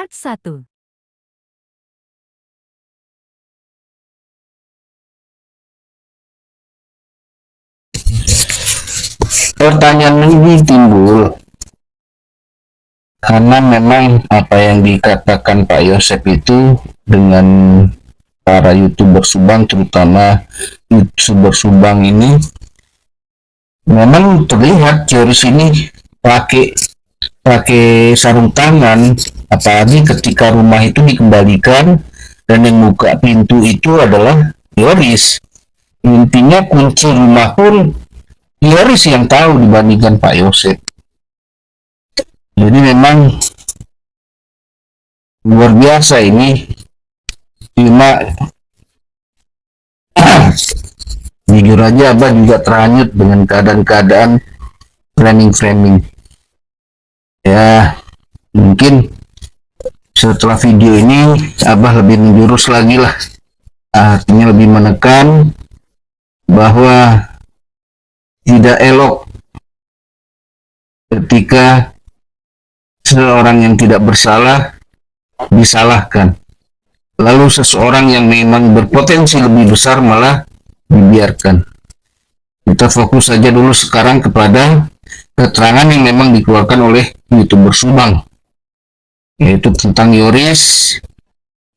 Part 1. Pertanyaan ini timbul karena memang apa yang dikatakan Pak Yosep itu dengan para YouTuber Subang, terutama YouTuber Subang ini, memang terlihat Yoris ini pakai sarung tangan, apalagi ketika rumah itu dikembalikan dan yang buka pintu itu adalah Yoris. Intinya kunci rumah pun Yoris yang tahu dibandingkan Pak Yosep. Jadi memang luar biasa ini. Cuma jujur aja Abah juga terhanyut dengan keadaan framing. Ya mungkin setelah video ini Abah lebih menjurus lagi lah, artinya lebih menekan bahwa tidak elok ketika seseorang yang tidak bersalah disalahkan, lalu seseorang yang memang berpotensi lebih besar malah dibiarkan. Kita fokus saja dulu sekarang kepada keterangan yang memang dikeluarkan oleh YouTuber Subang, yaitu tentang Yoris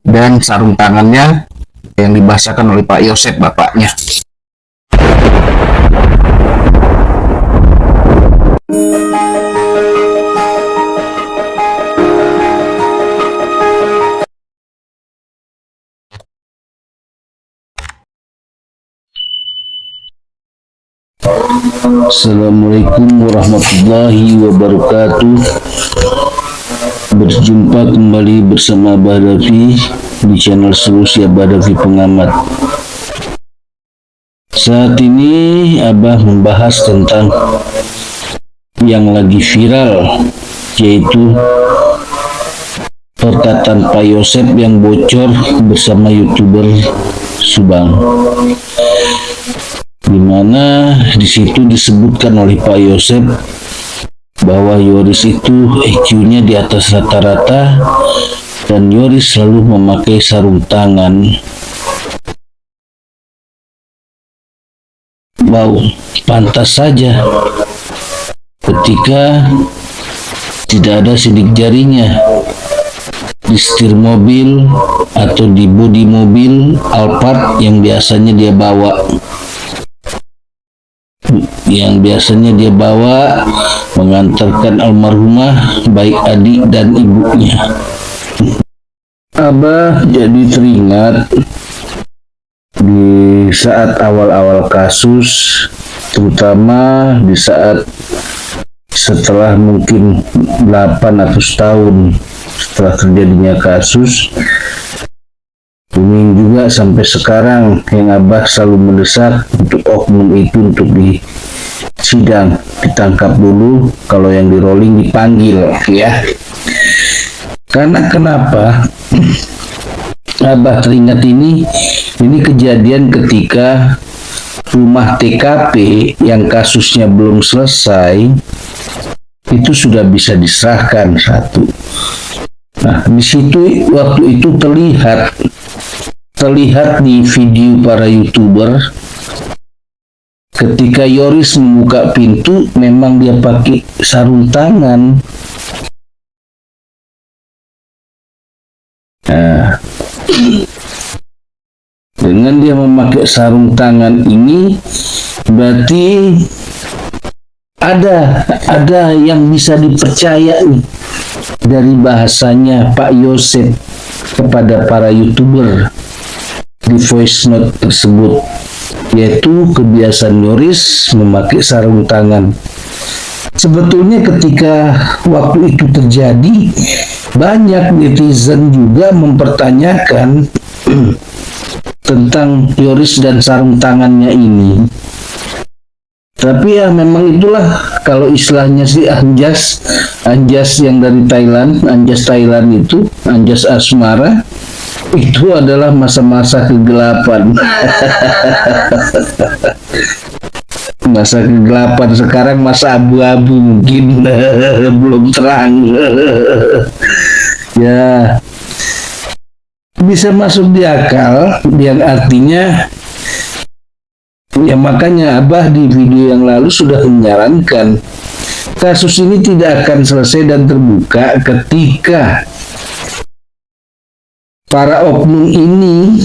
dan sarung tangannya yang dibahasakan oleh Pak Yosep, bapaknya. Assalamualaikum warahmatullahi wabarakatuh. Berjumpa kembali bersama Abah Davi di channel Solusi Abah Davi Pengamat. Saat ini Abah membahas tentang yang lagi viral, yaitu perkataan Pak Yosep yang bocor bersama YouTuber Subang, di mana di situ disebutkan oleh Pak Yosep bahwa Yoris itu EQ-nya di atas rata-rata dan Yoris selalu memakai sarung tangan. Wow, pantas saja ketika tidak ada sidik jarinya di setir mobil atau di bodi mobil Alphard yang biasanya dia bawa mengantarkan almarhumah baik adik dan ibunya. Abah jadi teringat di saat awal-awal kasus, terutama di saat setelah mungkin 800 tahun setelah terjadinya kasus, booming juga sampai sekarang, yang Abah selalu mendesak untuk oknum itu untuk disidang, ditangkap dulu, kalau yang di rolling dipanggil ya. Karena kenapa Abah teringat ini kejadian ketika rumah TKP yang kasusnya belum selesai itu sudah bisa diserahkan satu. Nah, di situ waktu itu terlihat di video para YouTuber ketika Yoris membuka pintu, memang dia pakai sarung tangan. Nah, dengan dia memakai sarung tangan ini berarti ada yang bisa dipercaya nih dari bahasanya Pak Yosep kepada para YouTuber di voice note tersebut, yaitu kebiasaan Yoris memakai sarung tangan. Sebetulnya ketika waktu itu terjadi, banyak netizen juga mempertanyakan tentang Yoris dan sarung tangannya ini. Tapi ya memang itulah, kalau istilahnya si Anjas yang dari Thailand, Anjas Thailand itu, Anjas Asmara, itu adalah masa-masa kegelapan. Masa kegelapan sekarang masa abu-abu, mungkin belum terang. Ya, bisa masuk di akal, yang artinya ya makanya Abah di video yang lalu sudah menyarankan kasus ini tidak akan selesai dan terbuka ketika para oknum ini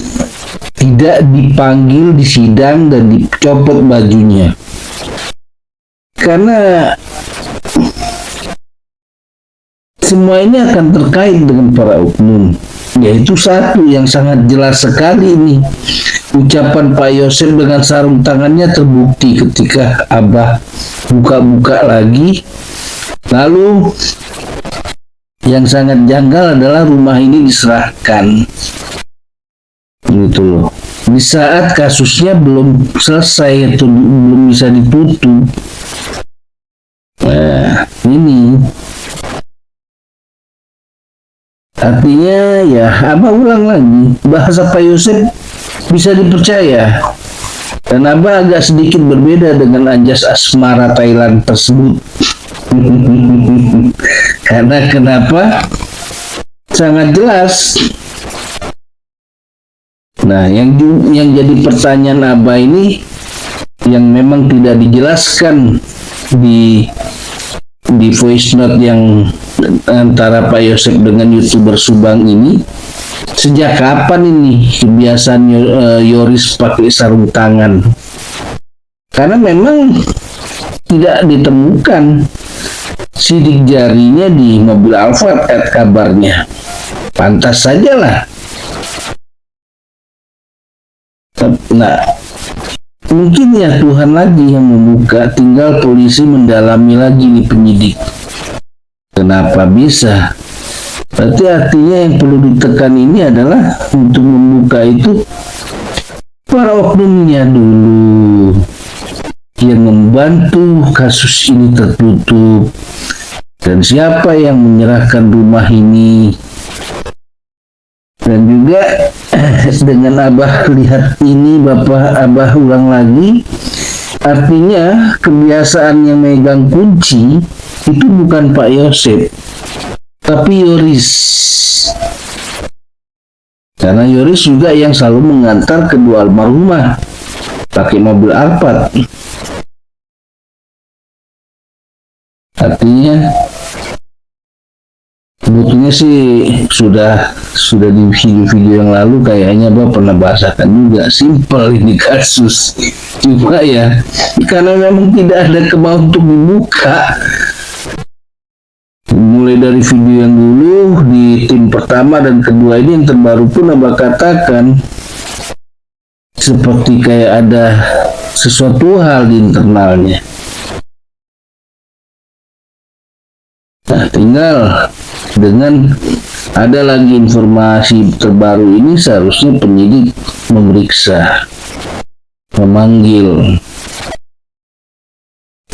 tidak dipanggil di sidang dan dicopot bajunya. Karena semua ini akan terkait dengan para oknum. Yaitu satu yang sangat jelas sekali ini. Ucapan Pak Yosep dengan sarung tangannya terbukti ketika Abah buka-buka lagi. Lalu yang sangat janggal adalah rumah ini diserahkan. Gitu loh. Di saat kasusnya belum selesai atau belum bisa ditutup. Nah, ini artinya ya Abah ulang lagi, bahasa Pak Yosep bisa dipercaya. Dan Abah agak sedikit berbeda dengan Anjas Asmara Thailand tersebut. Karena kenapa? Sangat jelas. Nah, yang jadi pertanyaan Abah ini yang memang tidak dijelaskan di voice note yang antara Pak Yosep dengan YouTuber Subang ini, sejak kapan ini kebiasaan Yoris pakai sarung tangan? Karena memang tidak ditemukan sidik jarinya di mobil Alphard kabarnya. Pantas sajalah. Nah, mungkin ya Tuhan lagi yang membuka, tinggal polisi mendalami lagi nih penyidik. Kenapa bisa? Berarti artinya yang perlu ditekan ini adalah untuk membuka itu para oknumnya dulu yang membantu kasus ini tertutup, dan siapa yang menyerahkan rumah ini. Dan juga dengan Abah lihat ini, Bapak Abah ulang lagi, artinya kebiasaan yang megang kunci itu bukan Pak Yosep, tapi Yoris. Karena Yoris juga yang selalu mengantar kedua almarhumah pakai mobil Alphard. Artinya sebetulnya sih sudah di video-video yang lalu kayaknya Bapak pernah bahasakan juga, simpel ini kasus. Cuma ya karena memang tidak ada kemauan untuk dibuka. Mulai dari video yang dulu di tim pertama dan kedua ini yang terbaru pun Abah katakan seperti kayak ada sesuatu hal di internalnya. Nah, tinggal dengan ada lagi informasi terbaru ini, seharusnya penyidik memeriksa, memanggil.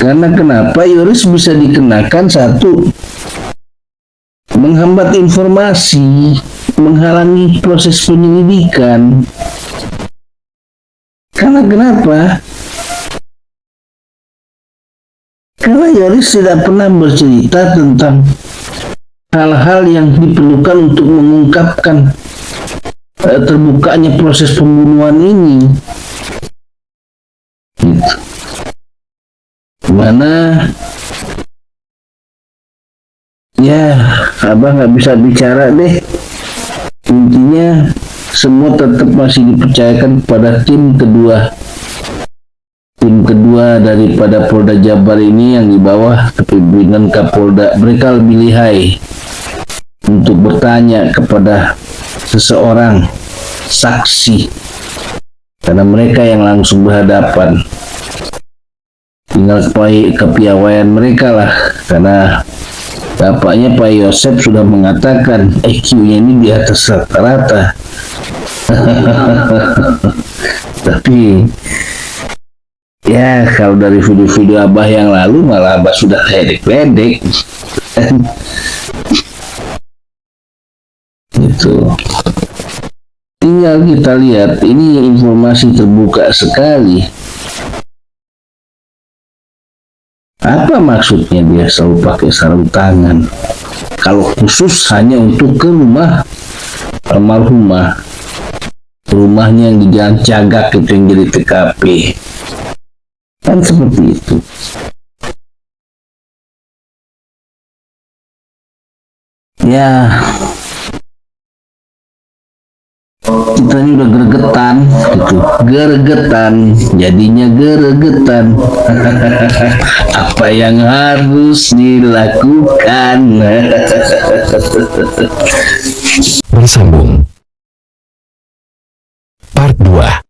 Karena kenapa Yoris bisa dikenakan? Satu, menghambat informasi, menghalangi proses penyelidikan. Karena kenapa? Karena Yoris tidak pernah bercerita tentang hal-hal yang diperlukan untuk mengungkapkan terbukanya proses pembunuhan ini. Gitu. Mana ya Abah nggak bisa bicara deh. Intinya semua tetap masih dipercayakan kepada tim kedua daripada Polda Jabar ini yang di bawah kepemimpinan Kapolda. Mereka lebih lihai untuk bertanya kepada seseorang saksi, karena mereka yang langsung berhadapan. Tinggal kepiawaian mereka lah, karena bapaknya Pak Yosep sudah mengatakan IQ-nya ini di atas rata-rata. Tapi ya kalau dari video-video Abah yang lalu malah Abah sudah ledek-ledek. Gitu. Tinggal kita lihat, ini informasi terbuka sekali. Apa maksudnya dia selalu pakai sarung tangan? Kalau khusus hanya untuk ke rumah almarhumah, rumahnya yang di Jalan Cagak itu yang jadi TKP, kan seperti itu. Ya, kita ini udah gregetan gitu, gregetan, jadinya gregetan. Apa yang harus dilakukan? Bersambung Part 2.